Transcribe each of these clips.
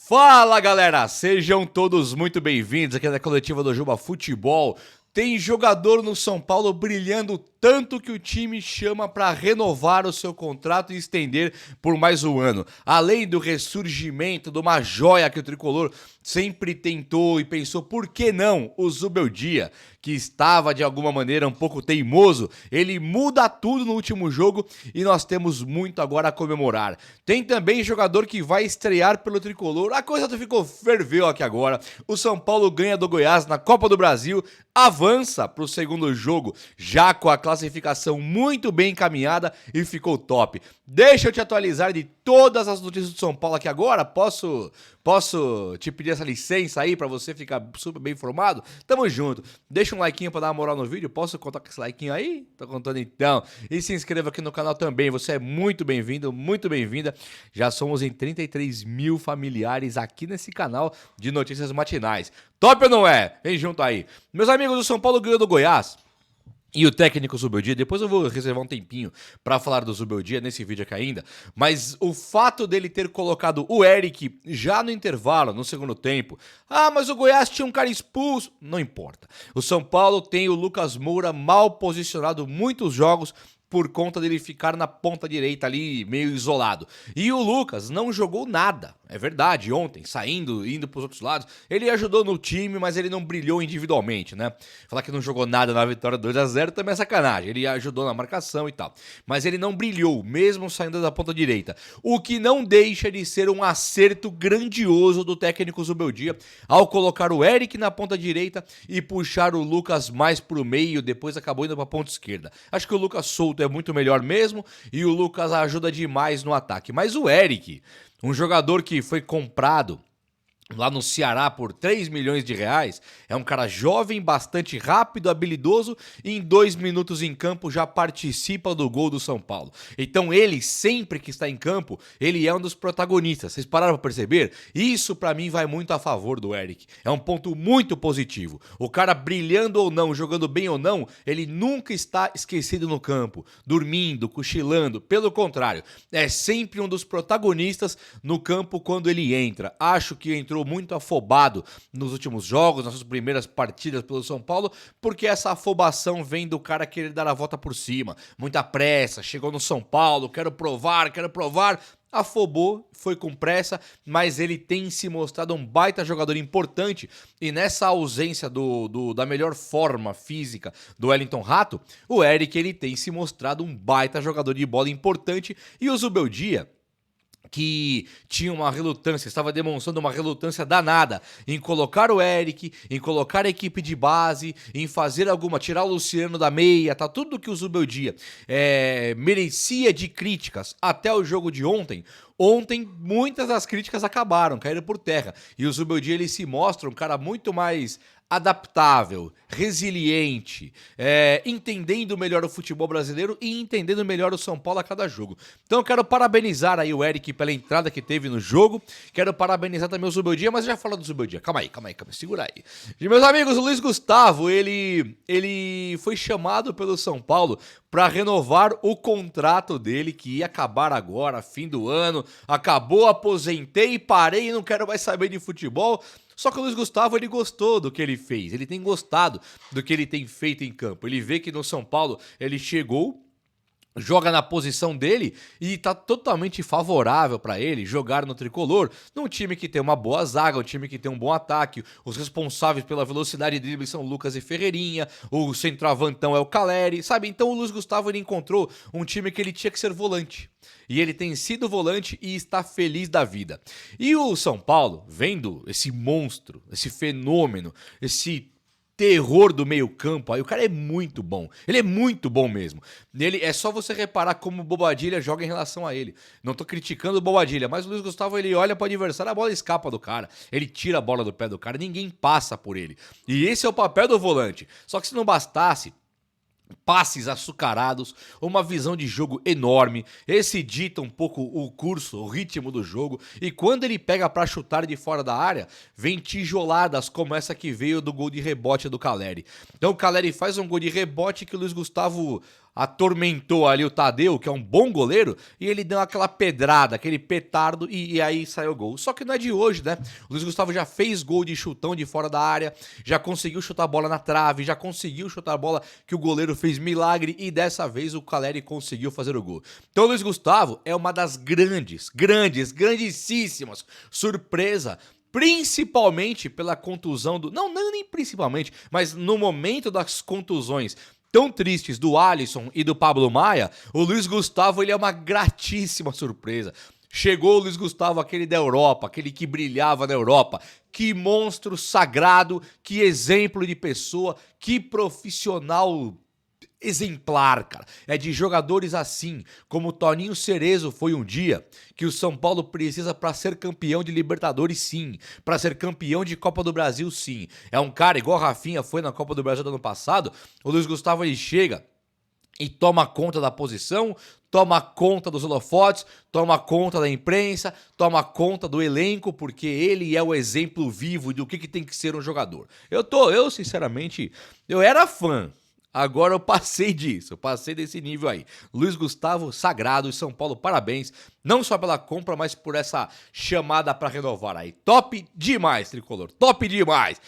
Fala galera, sejam todos muito bem-vindos aqui na coletiva do Juba Futebol. Tem jogador no São Paulo brilhando tanto que o time chama para renovar o seu contrato e estender por mais um ano. Além do ressurgimento de uma joia que o Tricolor sempre tentou e pensou, por que não? O Zubeldia, que estava de alguma maneira um pouco teimoso, ele muda tudo no último jogo e nós temos muito agora a comemorar. Tem também jogador que vai estrear pelo Tricolor, a coisa ficou ferveu aqui agora. O São Paulo ganha do Goiás na Copa do Brasil, avança para o segundo jogo, já com a classificação muito bem encaminhada e ficou top. Deixa eu te atualizar de todas as notícias do São Paulo aqui agora. Posso te pedir essa licença aí pra você ficar super bem informado? Tamo junto. Deixa um like pra dar uma moral no vídeo. Posso contar com esse like aí? Tô contando então. E se inscreva aqui no canal também. Você é muito bem-vindo, muito bem-vinda. Já somos em 33 mil familiares aqui nesse canal de notícias matinais. Top ou não é? Vem junto aí. Meus amigos, o São Paulo ganhou do Goiás. E o técnico Zubeldia, depois eu vou reservar um tempinho pra falar do Zubeldia nesse vídeo aqui ainda, mas o fato dele ter colocado o Eric já no intervalo, no segundo tempo, mas o Goiás tinha um cara expulso, não importa. O São Paulo tem o Lucas Moura mal posicionado muitos jogos, por conta dele ficar na ponta direita ali, meio isolado. E o Lucas não jogou nada, é verdade, ontem, indo pros outros lados, ele ajudou no time, mas ele não brilhou individualmente, né? Falar que não jogou nada na vitória 2-0 também é sacanagem, ele ajudou na marcação e tal. Mas ele não brilhou, mesmo saindo da ponta direita. O que não deixa de ser um acerto grandioso do técnico Zubeldia, ao colocar o Eric na ponta direita e puxar o Lucas mais pro meio, depois acabou indo pra ponta esquerda. Acho que o Lucas solto é muito melhor mesmo e o Lucas ajuda demais no ataque. Mas o Eric, um jogador que foi comprado lá no Ceará por 3 milhões de reais, é um cara jovem, bastante rápido, habilidoso e em 2 minutos em campo já participa do gol do São Paulo. Então ele, sempre que está em campo, ele é um dos protagonistas. Vocês pararam para perceber? Isso para mim vai muito a favor do Eric. É um ponto muito positivo. O cara brilhando ou não, jogando bem ou não, ele nunca está esquecido no campo, dormindo, cochilando. Pelo contrário, é sempre um dos protagonistas no campo quando ele entra. Acho que entrou muito afobado nos últimos jogos, nas suas primeiras partidas pelo São Paulo, porque essa afobação vem do cara querer dar a volta por cima. Muita pressa, chegou no São Paulo, quero provar, afobou, foi com pressa, mas ele tem se mostrado um baita jogador importante e nessa ausência da melhor forma física do Wellington Rato, o Eric ele tem se mostrado um baita jogador de bola importante e o Zubeldia, que tinha uma relutância, estava demonstrando uma relutância danada em colocar o Eric, em colocar a equipe de base, em fazer tirar o Luciano da meia, tá? Tudo que o Zubeldia merecia de críticas até o jogo de ontem. Ontem, muitas das críticas caíram por terra. E o Zubeldia, ele se mostra um cara muito mais adaptável, resiliente, entendendo melhor o futebol brasileiro e entendendo melhor o São Paulo a cada jogo. Então eu quero parabenizar aí o Eric pela entrada que teve no jogo, quero parabenizar também o Zubeldia, mas já falando do Zubeldia, calma aí, segura aí. E meus amigos, o Luiz Gustavo, ele foi chamado pelo São Paulo para renovar o contrato dele, que ia acabar agora, fim do ano, acabou, aposentei, parei, não quero mais saber de futebol. Só que o Luiz Gustavo, ele gostou do que ele fez, ele tem gostado do que ele tem feito em campo. Ele vê que no São Paulo ele chegou, joga na posição dele e tá totalmente favorável para ele jogar no Tricolor, num time que tem uma boa zaga, um time que tem um bom ataque. Os responsáveis pela velocidade de drible são Lucas e Ferreirinha, o centroavantão é o Caleri, sabe? Então o Luiz Gustavo, ele encontrou um time que ele tinha que ser volante. E ele tem sido volante e está feliz da vida. E o São Paulo, vendo esse monstro, esse fenômeno, esse terror do meio campo, aí o cara é muito bom, ele é muito bom mesmo. Nele é só você reparar como o Bobadilha joga em relação a ele. Não tô criticando o Bobadilha, mas o Luiz Gustavo, ele olha pro adversário, a bola escapa do cara, ele tira a bola do pé do cara, ninguém passa por ele. E esse é o papel do volante. Só que se não bastasse passes açucarados, uma visão de jogo enorme, esse dita um pouco o curso, o ritmo do jogo, e quando ele pega pra chutar de fora da área, vem tijoladas como essa que veio do gol de rebote do Caleri. Então o Caleri faz um gol de rebote que o Luiz Gustavo atormentou ali o Tadeu, que é um bom goleiro, e ele deu aquela pedrada, aquele petardo, e aí saiu o gol. Só que não é de hoje, né? O Luiz Gustavo já fez gol de chutão de fora da área, já conseguiu chutar a bola na trave, já conseguiu chutar a bola que o goleiro fez milagre, e dessa vez o Caleri conseguiu fazer o gol. Então o Luiz Gustavo é uma das grandíssimas surpresa, principalmente pela contusão do... Não nem principalmente, mas no momento das contusões tão tristes do Alisson e do Pablo Maia, o Luiz Gustavo ele é uma gratíssima surpresa. Chegou o Luiz Gustavo, aquele da Europa, aquele que brilhava na Europa. Que monstro sagrado, que exemplo de pessoa, que profissional exemplar, cara. É de jogadores assim, como o Toninho Cerezo foi um dia, que o São Paulo precisa para ser campeão de Libertadores, sim. Para ser campeão de Copa do Brasil, sim. É um cara igual a Rafinha foi na Copa do Brasil do ano passado. O Luiz Gustavo ele chega e toma conta da posição, toma conta dos holofotes, toma conta da imprensa, toma conta do elenco, porque ele é o exemplo vivo do que tem que ser um jogador. Eu sinceramente, eu era fã. Agora eu passei disso, eu passei desse nível aí. Luiz Gustavo, sagrado, e São Paulo, parabéns. Não só pela compra, mas por essa chamada pra renovar aí. Top demais, Tricolor, top demais.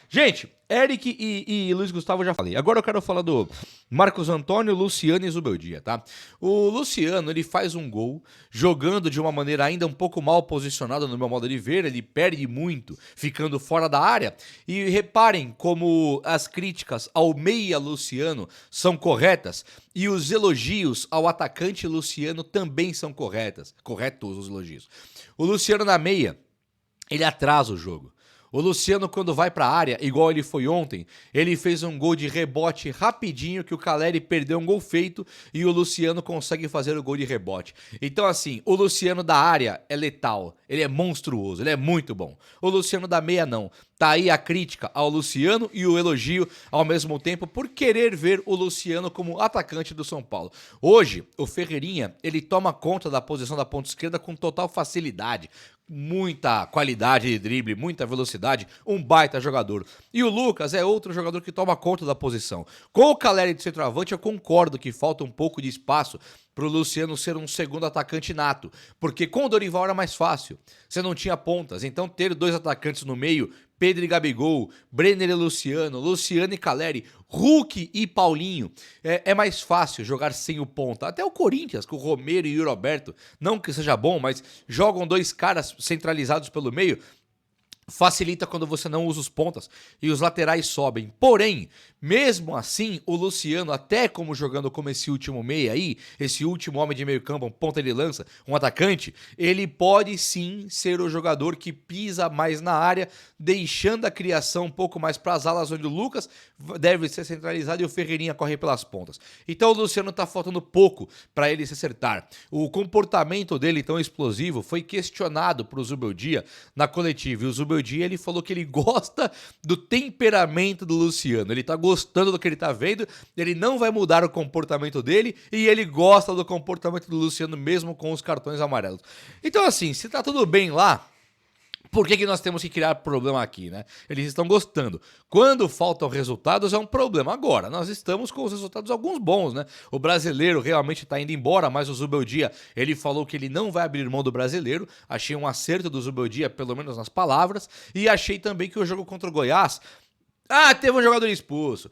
Gente, Eric e Luiz Gustavo eu já falei. Agora eu quero falar do Marcos Antônio, Luciano e Zubeldia, tá? O Luciano, ele faz um gol jogando de uma maneira ainda um pouco mal posicionada no meu modo de ver. Ele perde muito, ficando fora da área. E reparem como as críticas ao meia Luciano são corretas e os elogios ao atacante Luciano também são corretos os elogios. O Luciano na meia, ele atrasa o jogo. O Luciano, quando vai pra área, igual ele foi ontem, ele fez um gol de rebote rapidinho, que o Caleri perdeu um gol feito e o Luciano consegue fazer o gol de rebote. Então assim, o Luciano da área é letal, ele é monstruoso, ele é muito bom. O Luciano da meia não. Tá aí a crítica ao Luciano e o elogio ao mesmo tempo por querer ver o Luciano como atacante do São Paulo. Hoje, o Ferreirinha, ele toma conta da posição da ponta esquerda com total facilidade. Muita qualidade de drible, muita velocidade, um baita jogador. E o Lucas é outro jogador que toma conta da posição. Com o Caleri de centroavante, eu concordo que falta um pouco de espaço pro Luciano ser um segundo atacante nato, porque com o Dorival era mais fácil. Você não tinha pontas, então ter dois atacantes no meio, Pedro e Gabigol, Brenner e Luciano, Luciano e Caleri, Hulk e Paulinho, é mais fácil jogar sem o ponta. Até o Corinthians, com o Romero e o Roberto, não que seja bom, mas jogam dois caras centralizados pelo meio, facilita quando você não usa os pontas e os laterais sobem. Porém, mesmo assim, o Luciano, até como jogando como esse último meia aí, esse último homem de meio campo, um ponta de lança, um atacante, ele pode sim ser o jogador que pisa mais na área, deixando a criação um pouco mais para as alas, onde o Lucas deve ser centralizado e o Ferreirinha corre pelas pontas. Então o Luciano tá faltando pouco para ele se acertar. O comportamento dele tão explosivo foi questionado pro Zubeldia na coletiva, e o Zubeldia ele falou que ele gosta do temperamento do Luciano, ele tá gostando do que ele tá vendo, ele não vai mudar o comportamento dele e ele gosta do comportamento do Luciano mesmo com os cartões amarelos. Então assim, se tá tudo bem lá, por que nós temos que criar problema aqui, né? Eles estão gostando. Quando faltam resultados é um problema. Agora, nós estamos com os resultados alguns bons, né? O brasileiro realmente está indo embora, mas o Zubeldia, ele falou que ele não vai abrir mão do brasileiro. Achei um acerto do Zubeldia, pelo menos nas palavras. E achei também que o jogo contra o Goiás... teve um jogador expulso.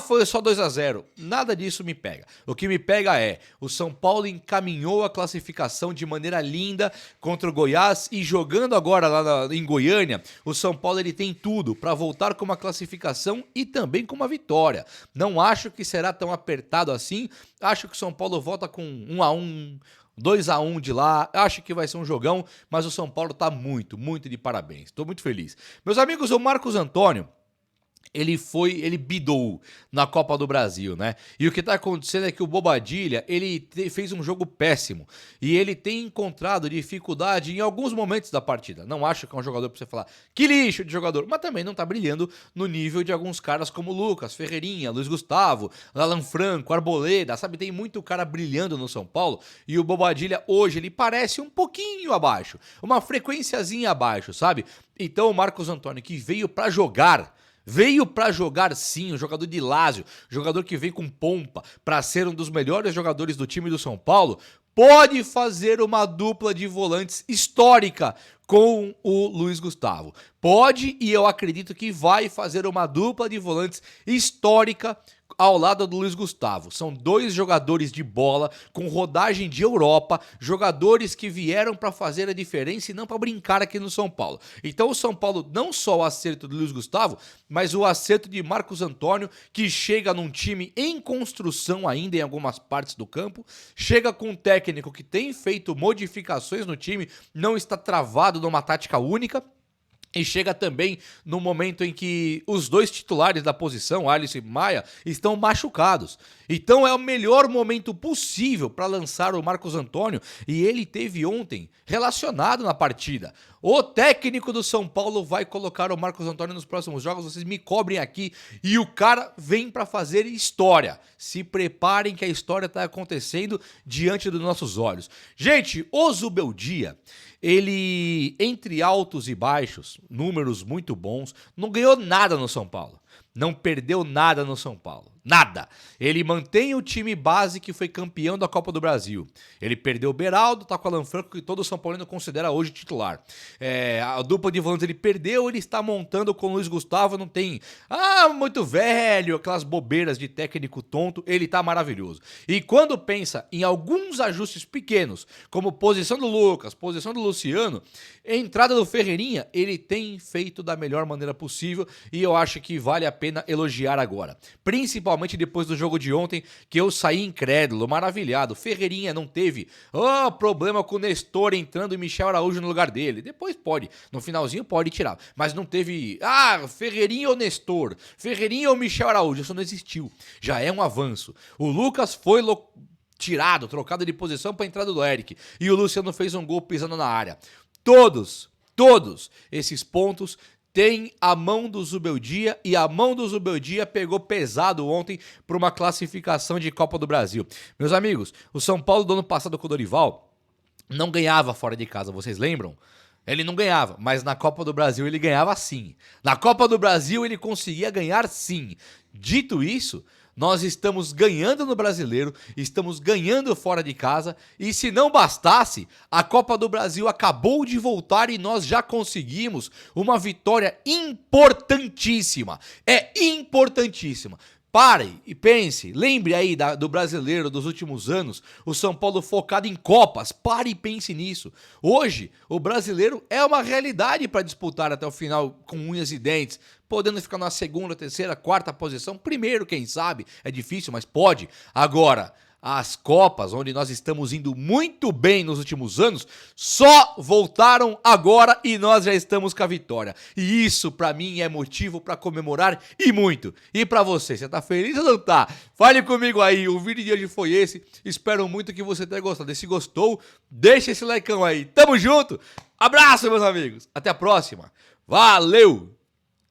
Foi só 2-0. Nada disso me pega. O que me pega é, o São Paulo encaminhou a classificação de maneira linda contra o Goiás e jogando agora lá em Goiânia, o São Paulo ele tem tudo para voltar com uma classificação e também com uma vitória. Não acho que será tão apertado assim. Acho que o São Paulo volta com 1-1, 2-1 de lá, acho que vai ser um jogão, mas o São Paulo tá muito de parabéns. Estou muito feliz. Meus amigos, o Marcos Antônio, ele bidou na Copa do Brasil, né? E o que tá acontecendo é que o Bobadilla, ele fez um jogo péssimo e ele tem encontrado dificuldade em alguns momentos da partida. Não acho que é um jogador pra você falar que lixo de jogador, mas também não tá brilhando no nível de alguns caras como Lucas, Ferreirinha, Luiz Gustavo, Alan Franco, Arboleda, sabe? Tem muito cara brilhando no São Paulo e o Bobadilla hoje ele parece um pouquinho abaixo, uma frequenciazinha abaixo, sabe? Então o Marcos Antônio que veio pra jogar, Veio para jogar sim, um jogador de Lazio, jogador que vem com pompa para ser um dos melhores jogadores do time do São Paulo, pode fazer uma dupla de volantes histórica com o Luiz Gustavo. Pode, e eu acredito que vai fazer uma dupla de volantes histórica ao lado do Luiz Gustavo. São dois jogadores de bola com rodagem de Europa, jogadores que vieram para fazer a diferença e não para brincar aqui no São Paulo. Então o São Paulo, não só o acerto do Luiz Gustavo, mas o acerto de Marcos Antônio, que chega num time em construção ainda em algumas partes do campo, chega com um técnico que tem feito modificações no time, não está travado numa tática única. E chega também no momento em que os dois titulares da posição, Alisson e Maia, estão machucados. Então é o melhor momento possível para lançar o Marcos Antônio, e ele teve ontem relacionado na partida. O técnico do São Paulo vai colocar o Marcos Antônio nos próximos jogos, vocês me cobrem aqui, e o cara vem para fazer história. Se preparem que a história está acontecendo diante dos nossos olhos. Gente, o Zubeldia, ele, entre altos e baixos, números muito bons, não ganhou nada no São Paulo. Não perdeu nada no São Paulo. Nada. Ele mantém o time base que foi campeão da Copa do Brasil. Ele perdeu o Beraldo, tá com o Alan Franco, que todo São Paulino considera hoje titular. A dupla de volantes ele perdeu, ele está montando com o Luiz Gustavo, não tem... muito velho, aquelas bobeiras de técnico tonto, ele tá maravilhoso. E quando pensa em alguns ajustes pequenos, como posição do Lucas, posição do Luciano, entrada do Ferreirinha, ele tem feito da melhor maneira possível e eu acho que vale a pena elogiar agora. Principalmente depois do jogo de ontem, que eu saí incrédulo, maravilhado. Ferreirinha não teve problema com o Nestor entrando e Michel Araújo no lugar dele. Depois pode, no finalzinho pode tirar. Mas não teve, Ferreirinha ou Nestor, Ferreirinha ou Michel Araújo, isso não existiu. Já é um avanço. O Lucas foi tirado, trocado de posição para a entrada do Eric. E o Luciano fez um gol pisando na área. Todos esses pontos tem a mão do Zubeldia, e a mão do Zubeldia pegou pesado ontem para uma classificação de Copa do Brasil. Meus amigos, o São Paulo do ano passado com o Dorival não ganhava fora de casa, vocês lembram? Ele não ganhava, mas na Copa do Brasil ele ganhava sim. Na Copa do Brasil ele conseguia ganhar sim. Dito isso, nós estamos ganhando no Brasileiro, estamos ganhando fora de casa, e se não bastasse, a Copa do Brasil acabou de voltar e nós já conseguimos uma vitória importantíssima. É importantíssima. Pare e pense, lembre aí do Brasileiro dos últimos anos, o São Paulo focado em Copas, pare e pense nisso. Hoje, o Brasileiro é uma realidade para disputar até o final com unhas e dentes, podendo ficar na segunda, terceira, quarta posição, primeiro quem sabe, é difícil, mas pode. Agora, as Copas, onde nós estamos indo muito bem nos últimos anos, só voltaram agora e nós já estamos com a vitória. E isso pra mim é motivo pra comemorar e muito. E pra você tá feliz ou não tá? Fale comigo aí, o vídeo de hoje foi esse. Espero muito que você tenha gostado. E se gostou, deixa esse likeão aí. Tamo junto, abraço meus amigos, até a próxima. Valeu!